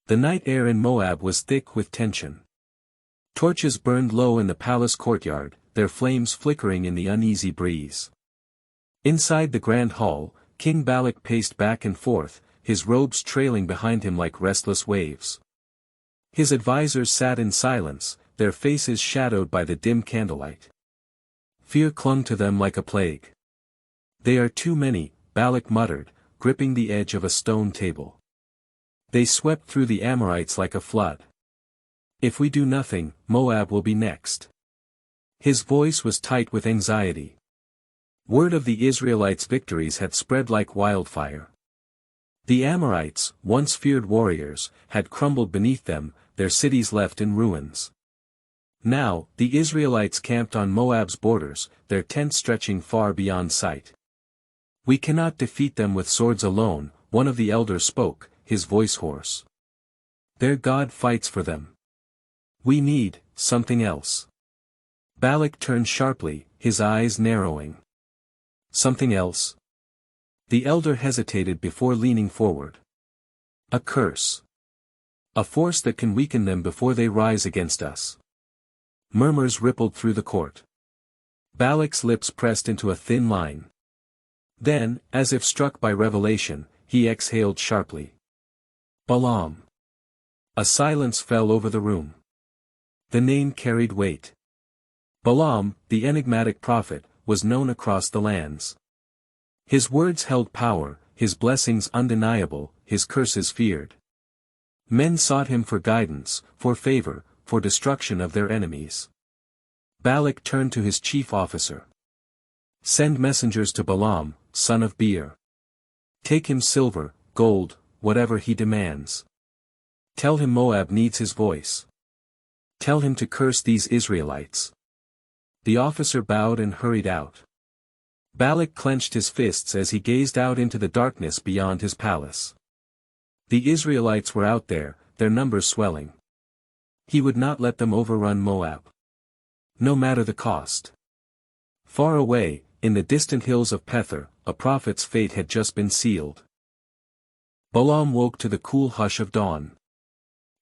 The night air in Moab was thick with tension. Torches burned low in the palace courtyard, their flames flickering in the uneasy breeze. Inside the grand hall, King Balak paced back and forth, his robes trailing behind him like restless waves. His advisors sat in silence, their faces shadowed by the dim candlelight. Fear clung to them like a plague. "They are too many," Balak muttered, gripping the edge of a stone table. "They swept through the Amorites like a flood. If we do nothing, Moab will be next." His voice was tight with anxiety. Word of the Israelites' victories had spread like wildfire. The Amorites, once feared warriors, had crumbled beneath them, their cities left in ruins. Now, the Israelites camped on Moab's borders, their tents stretching far beyond sight. "We cannot defeat them with swords alone," one of the elders spoke, his voice hoarse. "Their God fights for them. We need something else." Balak turned sharply, his eyes narrowing. "Something else?" The elder hesitated before leaning forward. "A curse. A force that can weaken them before they rise against us." Murmurs rippled through the court. Balak's lips pressed into a thin line. Then, as if struck by revelation, he exhaled sharply. "Balaam." A silence fell over the room. The name carried weight. Balaam, the enigmatic prophet, was known across the lands. His words held power, his blessings undeniable, his curses feared. Men sought him for guidance, for favor, for destruction of their enemies. Balak turned to his chief officer. "Send messengers to Balaam, son of Beor. Take him silver, gold, whatever he demands. Tell him Moab needs his voice. Tell him to curse these Israelites." The officer bowed and hurried out. Balak clenched his fists as he gazed out into the darkness beyond his palace. The Israelites were out there, their numbers swelling. He would not let them overrun Moab. No matter the cost. Far away, in the distant hills of Pethor, a prophet's fate had just been sealed. Balaam woke to the cool hush of dawn.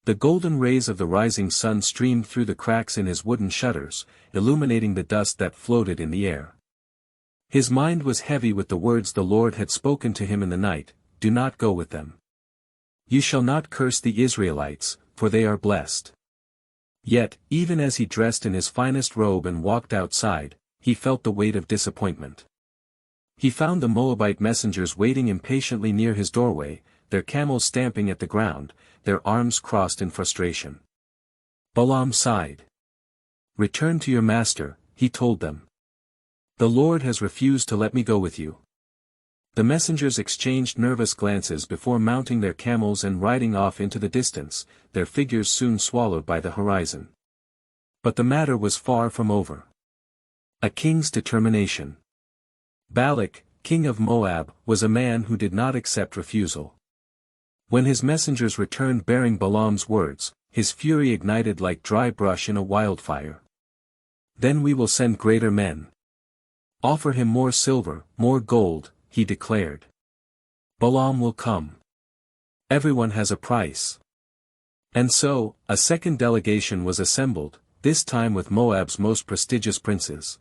The golden rays of the rising sun streamed through the cracks in his wooden shutters, illuminating the dust that floated in the air. His mind was heavy with the words the Lord had spoken to him in the night, "Do not go with them. You shall not curse the Israelites, for they are blessed." Yet, even as he dressed in his finest robe and walked outside, he felt the weight of disappointment. He found the Moabite messengers waiting impatiently near his doorway, their camels stamping at the ground, their arms crossed in frustration. Balaam sighed. "Return to your master," he told them. "The Lord has refused to let me go with you." The messengers exchanged nervous glances before mounting their camels and riding off into the distance, their figures soon swallowed by the horizon. But the matter was far from over. A king's determination. Balak, king of Moab, was a man who did not accept refusal. When his messengers returned bearing Balaam's words, his fury ignited like dry brush in a wildfire. "Then we will send greater men. Offer him more silver, more gold," he declared. "Balaam will come. Everyone has a price." And so, a second delegation was assembled, this time with Moab's most prestigious princes.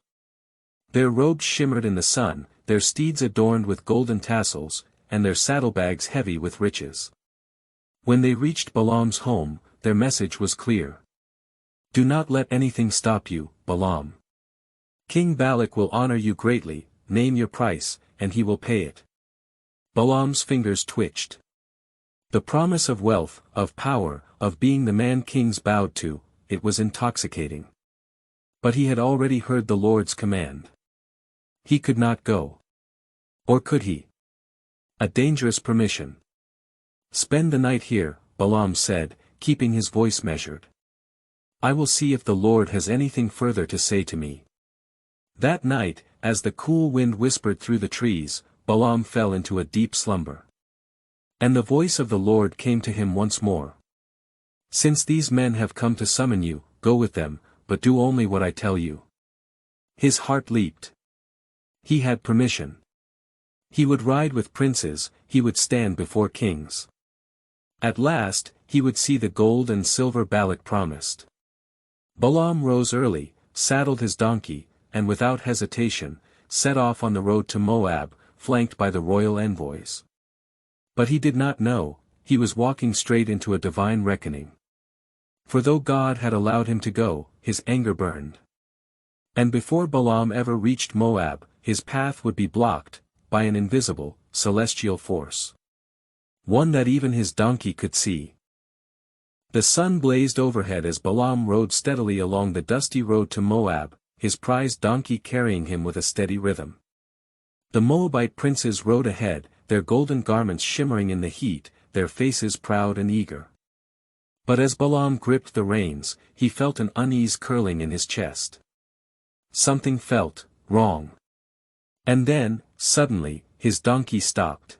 Their robes shimmered in the sun, their steeds adorned with golden tassels, and their saddlebags heavy with riches. When they reached Balaam's home, their message was clear. "Do not let anything stop you, Balaam. King Balak will honor you greatly, name your price, and he will pay it." Balaam's fingers twitched. The promise of wealth, of power, of being the man kings bowed to, it was intoxicating. But he had already heard the Lord's command. He could not go. Or could he? A dangerous permission. "Spend the night here," Balaam said, keeping his voice measured. "I will see if the Lord has anything further to say to me." That night, as the cool wind whispered through the trees, Balaam fell into a deep slumber. And the voice of the Lord came to him once more. "Since these men have come to summon you, go with them, but do only what I tell you." His heart leaped. He had permission. He would ride with princes, he would stand before kings. At last, he would see the gold and silver Balak promised. Balaam rose early, saddled his donkey, and without hesitation, set off on the road to Moab, flanked by the royal envoys. But he did not know, he was walking straight into a divine reckoning. For though God had allowed him to go, his anger burned. And before Balaam ever reached Moab, his path would be blocked by an invisible, celestial force. One that even his donkey could see. The sun blazed overhead as Balaam rode steadily along the dusty road to Moab, his prized donkey carrying him with a steady rhythm. The Moabite princes rode ahead, their golden garments shimmering in the heat, their faces proud and eager. But as Balaam gripped the reins, he felt an unease curling in his chest. Something felt wrong. And then, suddenly, his donkey stopped.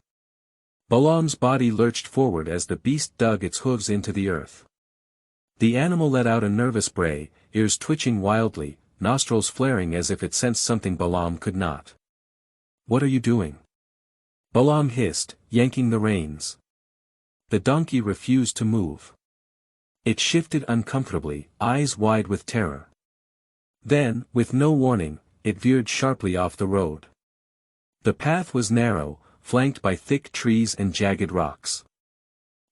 Balaam's body lurched forward as the beast dug its hooves into the earth. The animal let out a nervous bray, ears twitching wildly, nostrils flaring as if it sensed something Balaam could not. "What are you doing?" Balaam hissed, yanking the reins. The donkey refused to move. It shifted uncomfortably, eyes wide with terror. Then, with no warning, it veered sharply off the road. The path was narrow, flanked by thick trees and jagged rocks.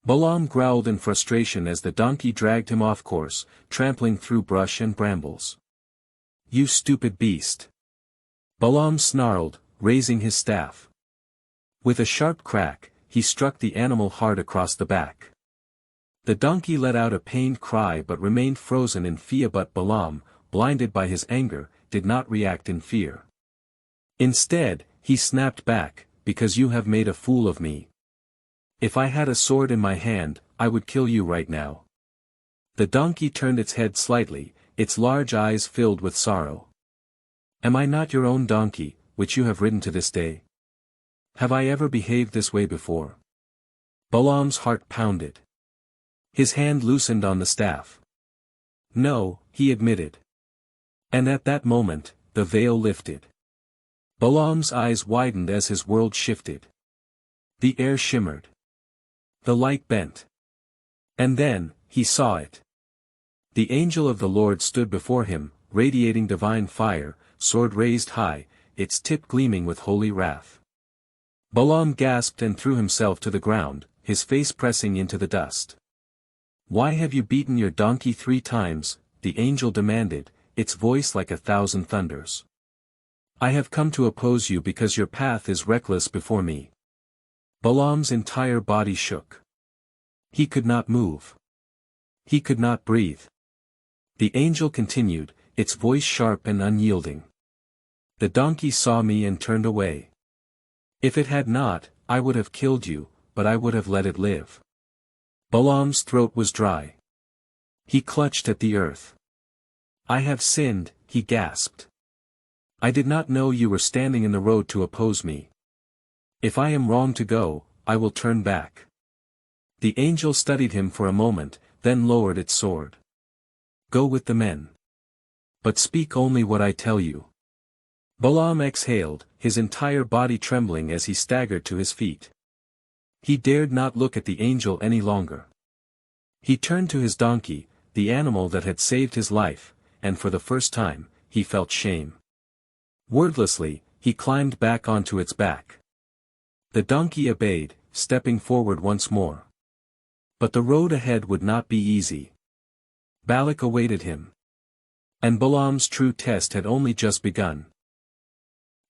Balaam growled in frustration as the donkey dragged him off course, trampling through brush and brambles. "You stupid beast!" Balaam snarled, raising his staff. With a sharp crack, he struck the animal hard across the back. The donkey let out a pained cry but remained frozen in fear, but Balaam, blinded by his anger, did not react in fear. Instead, he snapped back, "Because you have made a fool of me. If I had a sword in my hand, I would kill you right now." The donkey turned its head slightly, its large eyes filled with sorrow. "Am I not your own donkey, which you have ridden to this day? Have I ever behaved this way before?" Balaam's heart pounded. His hand loosened on the staff. "No," he admitted. And at that moment, the veil lifted. Balaam's eyes widened as his world shifted. The air shimmered. The light bent. And then, he saw it. The angel of the Lord stood before him, radiating divine fire, sword raised high, its tip gleaming with holy wrath. Balaam gasped and threw himself to the ground, his face pressing into the dust. "Why have you beaten your donkey 3 times, the angel demanded, its voice like 1,000 thunders. "I have come to oppose you because your path is reckless before me." Balaam's entire body shook. He could not move. He could not breathe. The angel continued, its voice sharp and unyielding. "The donkey saw me and turned away. If it had not, I would have killed you, but I would have let it live." Balaam's throat was dry. He clutched at the earth. "I have sinned," he gasped. "I did not know you were standing in the road to oppose me. If I am wrong to go, I will turn back." The angel studied him for a moment, then lowered its sword. "Go with the men. But speak only what I tell you." Balaam exhaled, his entire body trembling as he staggered to his feet. He dared not look at the angel any longer. He turned to his donkey, the animal that had saved his life, and for the first time, he felt shame. Wordlessly, he climbed back onto its back. The donkey obeyed, stepping forward once more. But the road ahead would not be easy. Balak awaited him. And Balaam's true test had only just begun.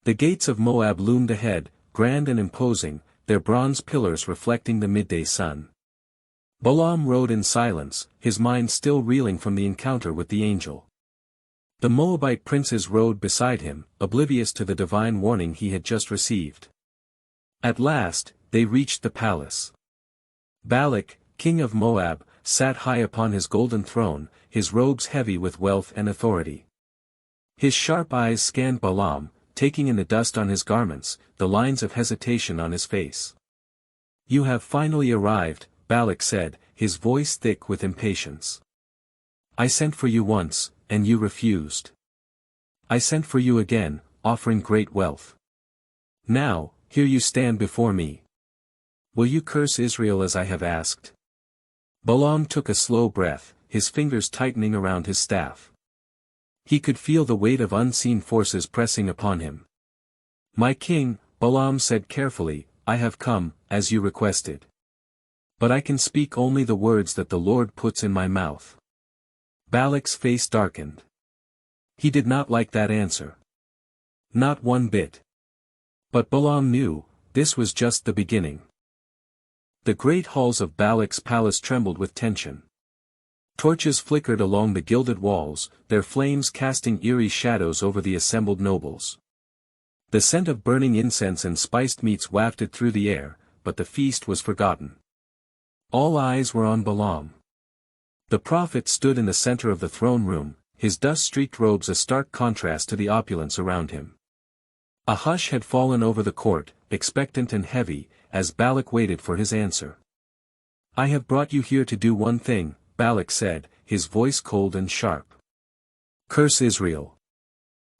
The gates of Moab loomed ahead, grand and imposing, their bronze pillars reflecting the midday sun. Balaam rode in silence, his mind still reeling from the encounter with the angel. The Moabite princes rode beside him, oblivious to the divine warning he had just received. At last, they reached the palace. Balak, king of Moab, sat high upon his golden throne, his robes heavy with wealth and authority. His sharp eyes scanned Balaam, taking in the dust on his garments, the lines of hesitation on his face. "You have finally arrived," Balak said, his voice thick with impatience. "I sent for you once, and you refused. I sent for you again, offering great wealth. Now, here you stand before me. Will you curse Israel as I have asked? Balaam took a slow breath, his fingers tightening around his staff. He could feel the weight of unseen forces pressing upon him. "My king," Balaam said carefully, "I have come, as you requested. But I can speak only the words that the Lord puts in my mouth." Balak's face darkened. He did not like that answer. Not one bit. But Balaam knew, this was just the beginning. The great halls of Balak's palace trembled with tension. Torches flickered along the gilded walls, their flames casting eerie shadows over the assembled nobles. The scent of burning incense and spiced meats wafted through the air, but the feast was forgotten. All eyes were on Balaam. The prophet stood in the center of the throne room, his dust-streaked robes a stark contrast to the opulence around him. A hush had fallen over the court, expectant and heavy, as Balak waited for his answer. "I have brought you here to do one thing," Balak said, his voice cold and sharp. "Curse Israel.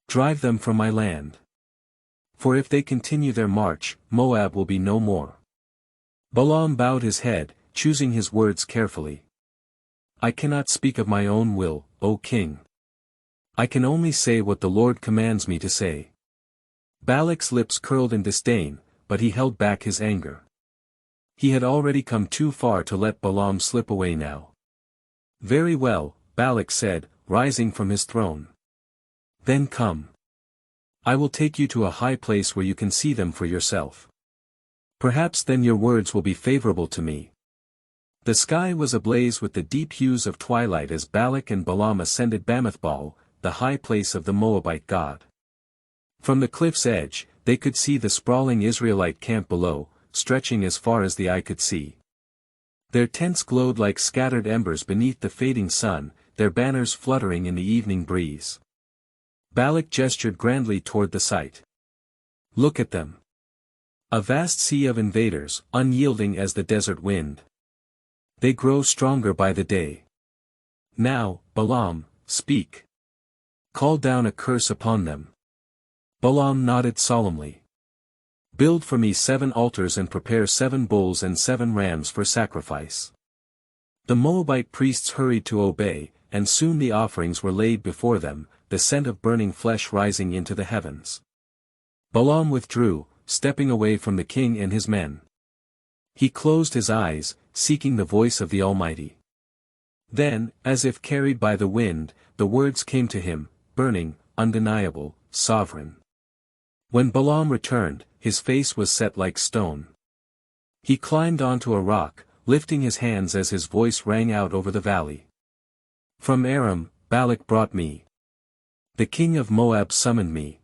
Drive them from my land. For if they continue their march, Moab will be no more." Balaam bowed his head, choosing his words carefully. "I cannot speak of my own will, O king. I can only say what the Lord commands me to say." Balak's lips curled in disdain, but he held back his anger. He had already come too far to let Balaam slip away now. "Very well," Balak said, rising from his throne. "Then come. I will take you to a high place where you can see them for yourself. Perhaps then your words will be favorable to me." The sky was ablaze with the deep hues of twilight as Balak and Balaam ascended Bamithbal, the high place of the Moabite god. From the cliff's edge, they could see the sprawling Israelite camp below, stretching as far as the eye could see. Their tents glowed like scattered embers beneath the fading sun, their banners fluttering in the evening breeze. Balak gestured grandly toward the sight. "Look at them. A vast sea of invaders, unyielding as the desert wind. They grow stronger by the day. Now, Balaam, speak. Call down a curse upon them." Balaam nodded solemnly. "Build for me 7 altars and prepare 7 bulls and 7 rams for sacrifice." The Moabite priests hurried to obey, and soon the offerings were laid before them, the scent of burning flesh rising into the heavens. Balaam withdrew, stepping away from the king and his men. He closed his eyes, seeking the voice of the Almighty. Then, as if carried by the wind, the words came to him, burning, undeniable, sovereign. When Balaam returned, his face was set like stone. He climbed onto a rock, lifting his hands as his voice rang out over the valley. "From Aram, Balak brought me. The king of Moab summoned me.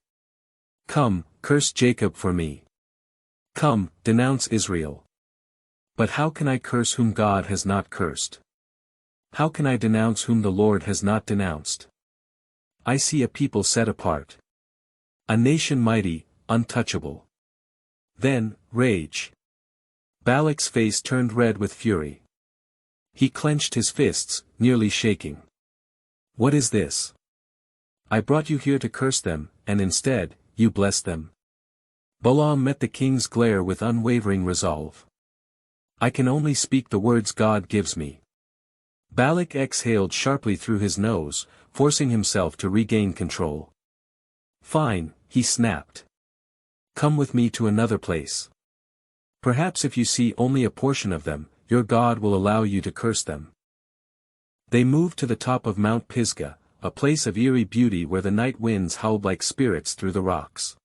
Come, curse Jacob for me. Come, denounce Israel. But how can I curse whom God has not cursed? How can I denounce whom the Lord has not denounced? I see a people set apart. A nation mighty, untouchable. Then, rage." Balak's face turned red with fury. He clenched his fists, nearly shaking. "What is this? I brought you here to curse them, and instead, you bless them." Balaam met the king's glare with unwavering resolve. "I can only speak the words God gives me." Balak exhaled sharply through his nose, forcing himself to regain control. "Fine," he snapped. "Come with me to another place. Perhaps if you see only a portion of them, your God will allow you to curse them." They moved to the top of Mount Pisgah, a place of eerie beauty where the night winds howled like spirits through the rocks.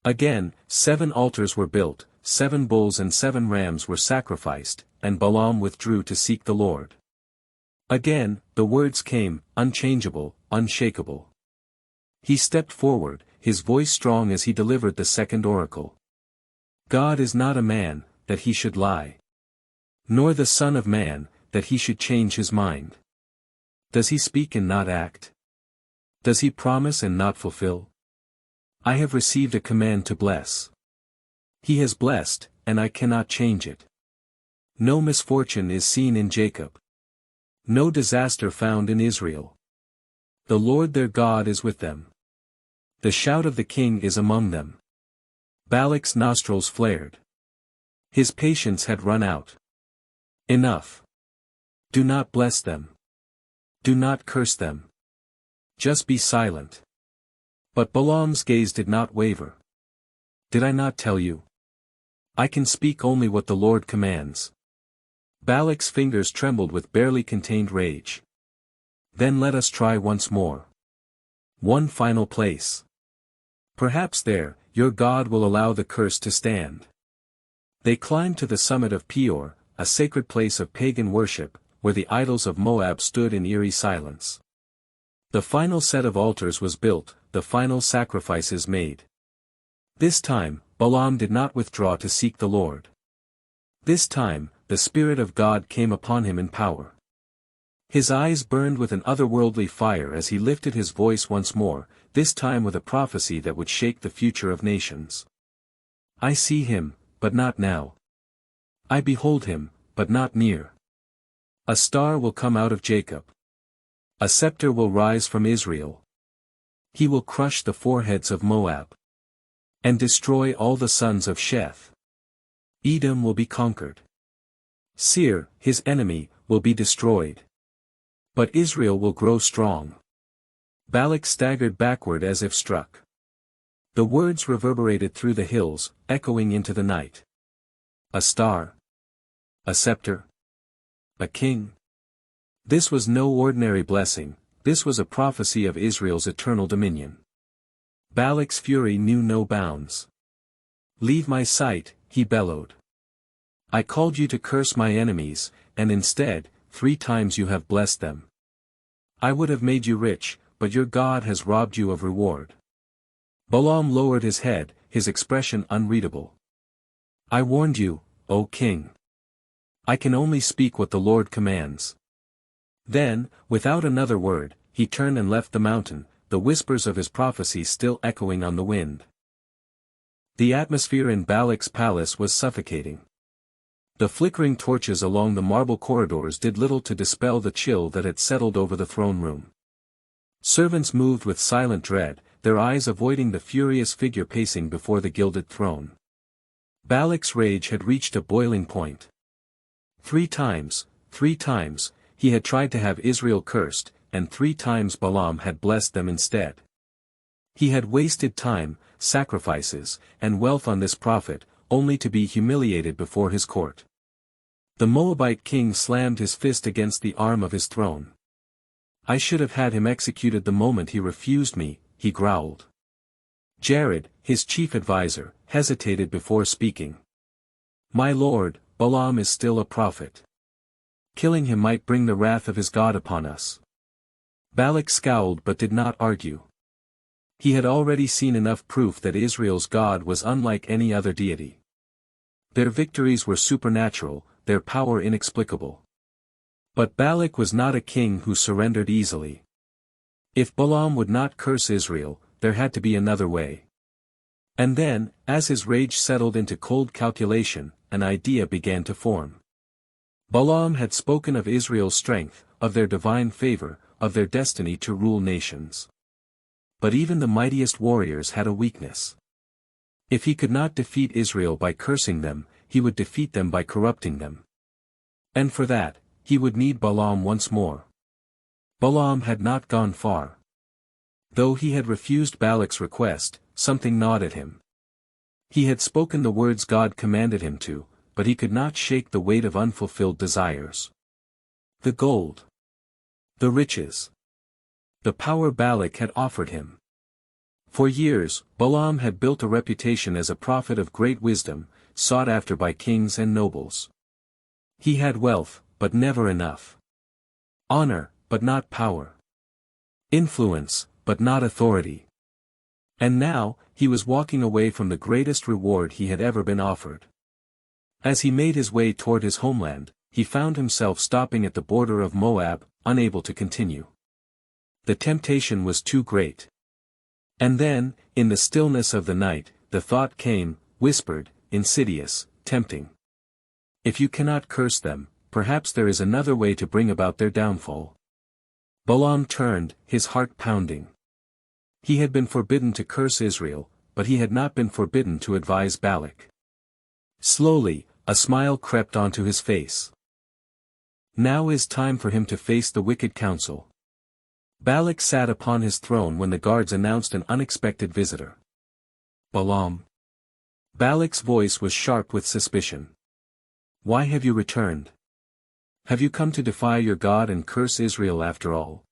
Again, 7 altars were built, 7 bulls and 7 rams were sacrificed, and Balaam withdrew to seek the Lord. Again, the words came, unchangeable, unshakable. He stepped forward, his voice strong as he delivered the second oracle. "God is not a man, that he should lie. Nor the Son of Man, that he should change his mind. Does he speak and not act? Does he promise and not fulfill? I have received a command to bless. He has blessed, and I cannot change it. No misfortune is seen in Jacob. No disaster found in Israel. The Lord their God is with them. The shout of the king is among them." Balak's nostrils flared. His patience had run out. Enough. Do not bless them. Do not curse them. Just be silent. But Balaam's gaze did not waver. Did I not tell you? I can speak only what the Lord commands. Balak's fingers trembled with barely contained rage. Then let us try once more. One final place. Perhaps there, your God will allow the curse to stand. They climbed to the summit of Peor, a sacred place of pagan worship, where the idols of Moab stood in eerie silence. The final set of altars was built, the final sacrifices made. This time, Balaam did not withdraw to seek the Lord. This time, the Spirit of God came upon him in power. His eyes burned with an otherworldly fire as he lifted his voice once more, this time with a prophecy that would shake the future of nations. I see him, but not now. I behold him, but not near. A star will come out of Jacob. A scepter will rise from Israel. He will crush the foreheads of Moab. And destroy all the sons of Sheth. Edom will be conquered. Seir, his enemy, will be destroyed. But Israel will grow strong. Balak staggered backward as if struck. The words reverberated through the hills, echoing into the night. A star. A scepter. A king. This was no ordinary blessing, this was a prophecy of Israel's eternal dominion. Balak's fury knew no bounds. Leave my sight, he bellowed. I called you to curse my enemies, and instead, 3 times you have blessed them. I would have made you rich, but your God has robbed you of reward. Balaam lowered his head, his expression unreadable. I warned you, O king. I can only speak what the Lord commands. Then, without another word, he turned and left the mountain, the whispers of his prophecy still echoing on the wind. The atmosphere in Balak's palace was suffocating. The flickering torches along the marble corridors did little to dispel the chill that had settled over the throne room. Servants moved with silent dread, their eyes avoiding the furious figure pacing before the gilded throne. Balak's rage had reached a boiling point. 3 times, he had tried to have Israel cursed, and 3 times Balaam had blessed them instead. He had wasted time, sacrifices, and wealth on this prophet, only to be humiliated before his court. The Moabite king slammed his fist against the arm of his throne. I should have had him executed the moment he refused me, he growled. Jared, his chief adviser, hesitated before speaking. My lord, Balaam is still a prophet. Killing him might bring the wrath of his God upon us. Balak scowled but did not argue. He had already seen enough proof that Israel's God was unlike any other deity. Their victories were supernatural, their power inexplicable. But Balak was not a king who surrendered easily. If Balaam would not curse Israel, there had to be another way. And then, as his rage settled into cold calculation, an idea began to form. Balaam had spoken of Israel's strength, of their divine favor, of their destiny to rule nations. But even the mightiest warriors had a weakness. If he could not defeat Israel by cursing them, he would defeat them by corrupting them. And for that, he would need Balaam once more. Balaam had not gone far. Though he had refused Balak's request, something gnawed at him. He had spoken the words God commanded him to, but he could not shake the weight of unfulfilled desires. The gold. The riches. The power Balak had offered him. For years, Balaam had built a reputation as a prophet of great wisdom, sought after by kings and nobles. He had wealth, but never enough. Honor, but not power. Influence, but not authority. And now, he was walking away from the greatest reward he had ever been offered. As he made his way toward his homeland, he found himself stopping at the border of Moab, unable to continue. The temptation was too great. And then, in the stillness of the night, the thought came, whispered, insidious, tempting. If you cannot curse them, perhaps there is another way to bring about their downfall. Balaam turned, his heart pounding. He had been forbidden to curse Israel, but he had not been forbidden to advise Balak. Slowly, a smile crept onto his face. Now is time for him to face the wicked council. Balak sat upon his throne when the guards announced an unexpected visitor. Balaam. Balak's voice was sharp with suspicion. Why have you returned? Have you come to defy your God and curse Israel after all?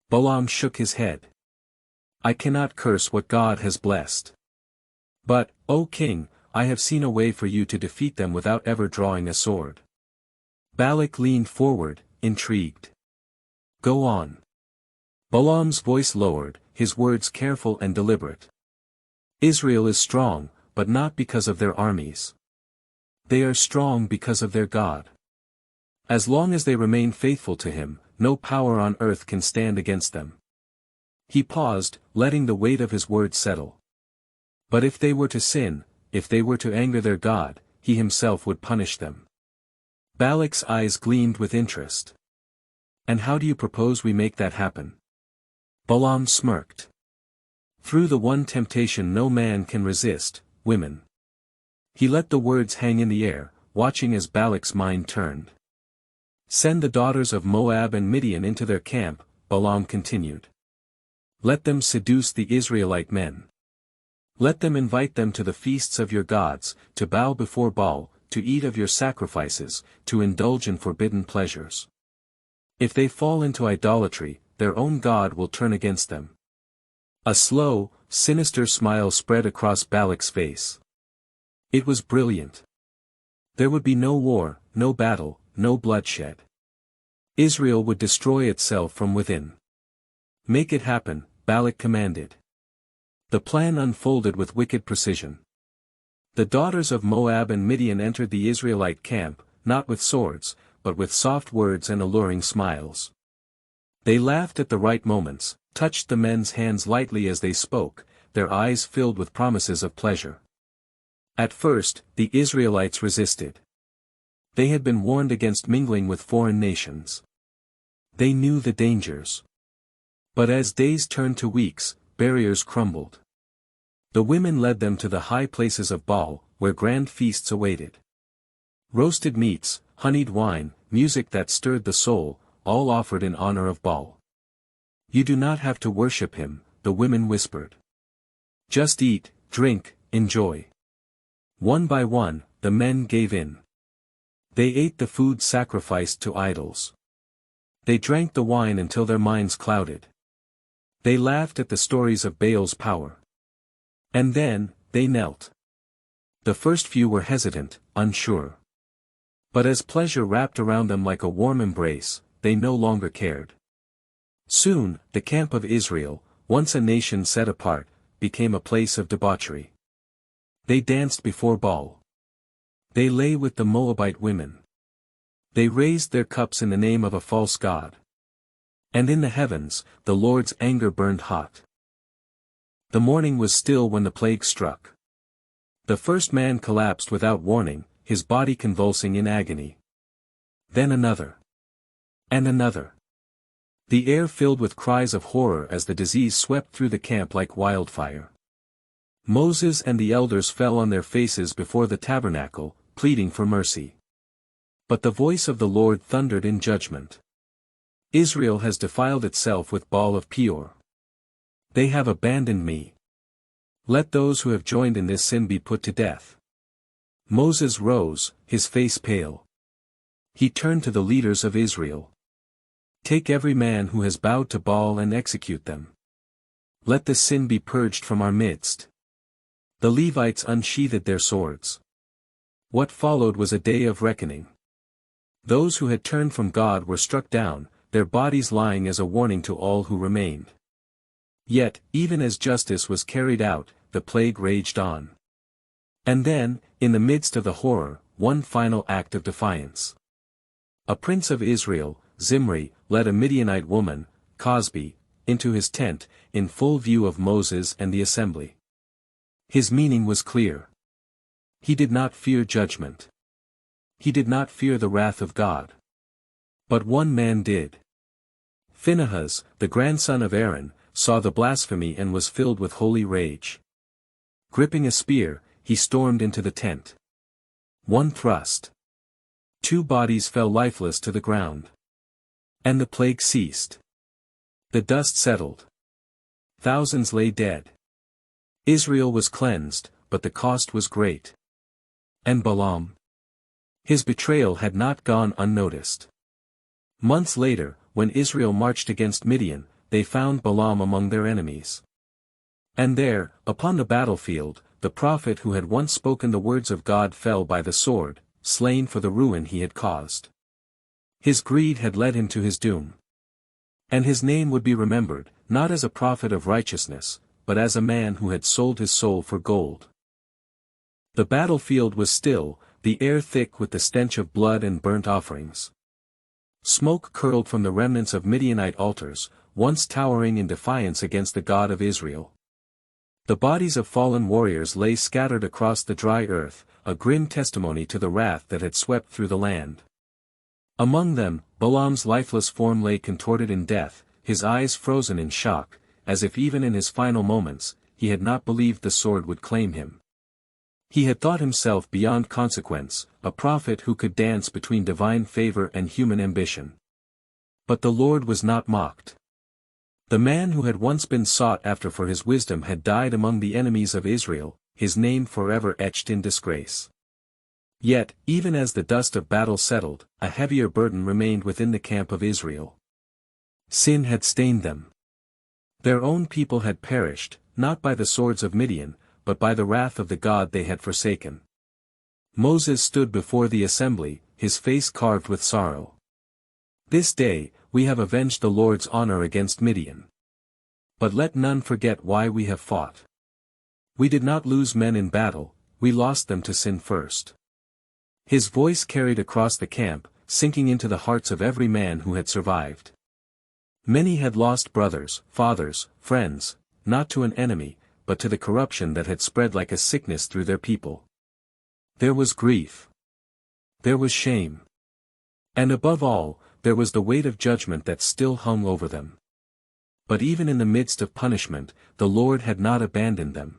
Balaam shook his head. I cannot curse what God has blessed. But, O king, I have seen a way for you to defeat them without ever drawing a sword. Balak leaned forward, intrigued. Go on. Balaam's voice lowered, his words careful and deliberate. Israel is strong, but not because of their armies. They are strong because of their God. As long as they remain faithful to him, no power on earth can stand against them. He paused, letting the weight of his words settle. But if they were to sin, if they were to anger their God, he himself would punish them. Balak's eyes gleamed with interest. And how do you propose we make that happen? Balaam smirked. Through the one temptation no man can resist, women. He let the words hang in the air, watching as Balak's mind turned. Send the daughters of Moab and Midian into their camp, Balaam continued. Let them seduce the Israelite men. Let them invite them to the feasts of your gods, to bow before Baal, to eat of your sacrifices, to indulge in forbidden pleasures. If they fall into idolatry, their own God will turn against them. A slow, sinister smile spread across Balak's face. It was brilliant. There would be no war, no battle, no bloodshed. Israel would destroy itself from within. Make it happen, Balak commanded. The plan unfolded with wicked precision. The daughters of Moab and Midian entered the Israelite camp, not with swords, but with soft words and alluring smiles. They laughed at the right moments, touched the men's hands lightly as they spoke, their eyes filled with promises of pleasure. At first, the Israelites resisted. They had been warned against mingling with foreign nations. They knew the dangers. But as days turned to weeks, barriers crumbled. The women led them to the high places of Baal, where grand feasts awaited. Roasted meats, honeyed wine, music that stirred the soul, all offered in honor of Baal. You do not have to worship him, the women whispered. Just eat, drink, enjoy. One by one, the men gave in. They ate the food sacrificed to idols. They drank the wine until their minds clouded. They laughed at the stories of Baal's power. And then, they knelt. The first few were hesitant, unsure. But as pleasure wrapped around them like a warm embrace, they no longer cared. Soon, the camp of Israel, once a nation set apart, became a place of debauchery. They danced before Baal. They lay with the Moabite women. They raised their cups in the name of a false god. And in the heavens, the Lord's anger burned hot. The morning was still when the plague struck. The first man collapsed without warning, his body convulsing in agony. Then another. And another. The air filled with cries of horror as the disease swept through the camp like wildfire. Moses and the elders fell on their faces before the tabernacle, pleading for mercy. But the voice of the Lord thundered in judgment. Israel has defiled itself with Baal of Peor. They have abandoned me. Let those who have joined in this sin be put to death. Moses rose, his face pale. He turned to the leaders of Israel. Take every man who has bowed to Baal and execute them. Let the sin be purged from our midst. The Levites unsheathed their swords. What followed was a day of reckoning. Those who had turned from God were struck down, their bodies lying as a warning to all who remained. Yet, even as justice was carried out, the plague raged on. And then, in the midst of the horror, one final act of defiance. A prince of Israel, Zimri, led a Midianite woman, Cosbi, into his tent, in full view of Moses and the assembly. His meaning was clear. He did not fear judgment. He did not fear the wrath of God. But one man did. Phinehas, the grandson of Aaron, saw the blasphemy and was filled with holy rage. Gripping a spear, he stormed into the tent. One thrust. 2 bodies fell lifeless to the ground. And the plague ceased. The dust settled. Thousands lay dead. Israel was cleansed, but the cost was great. And Balaam? His betrayal had not gone unnoticed. Months later, when Israel marched against Midian, they found Balaam among their enemies. And there, upon the battlefield, the prophet who had once spoken the words of God fell by the sword, slain for the ruin he had caused. His greed had led him to his doom. And his name would be remembered, not as a prophet of righteousness, but as a man who had sold his soul for gold. The battlefield was still, the air thick with the stench of blood and burnt offerings. Smoke curled from the remnants of Midianite altars, once towering in defiance against the God of Israel. The bodies of fallen warriors lay scattered across the dry earth, a grim testimony to the wrath that had swept through the land. Among them, Balaam's lifeless form lay contorted in death, his eyes frozen in shock, as if even in his final moments, he had not believed the sword would claim him. He had thought himself beyond consequence, a prophet who could dance between divine favor and human ambition. But the Lord was not mocked. The man who had once been sought after for his wisdom had died among the enemies of Israel, his name forever etched in disgrace. Yet, even as the dust of battle settled, a heavier burden remained within the camp of Israel. Sin had stained them. Their own people had perished, not by the swords of Midian, but by the wrath of the God they had forsaken. Moses stood before the assembly, his face carved with sorrow. This day, we have avenged the Lord's honor against Midian. But let none forget why we have fought. We did not lose men in battle, we lost them to sin first. His voice carried across the camp, sinking into the hearts of every man who had survived. Many had lost brothers, fathers, friends, not to an enemy, but to the corruption that had spread like a sickness through their people. There was grief. There was shame. And above all, there was the weight of judgment that still hung over them. But even in the midst of punishment, the Lord had not abandoned them.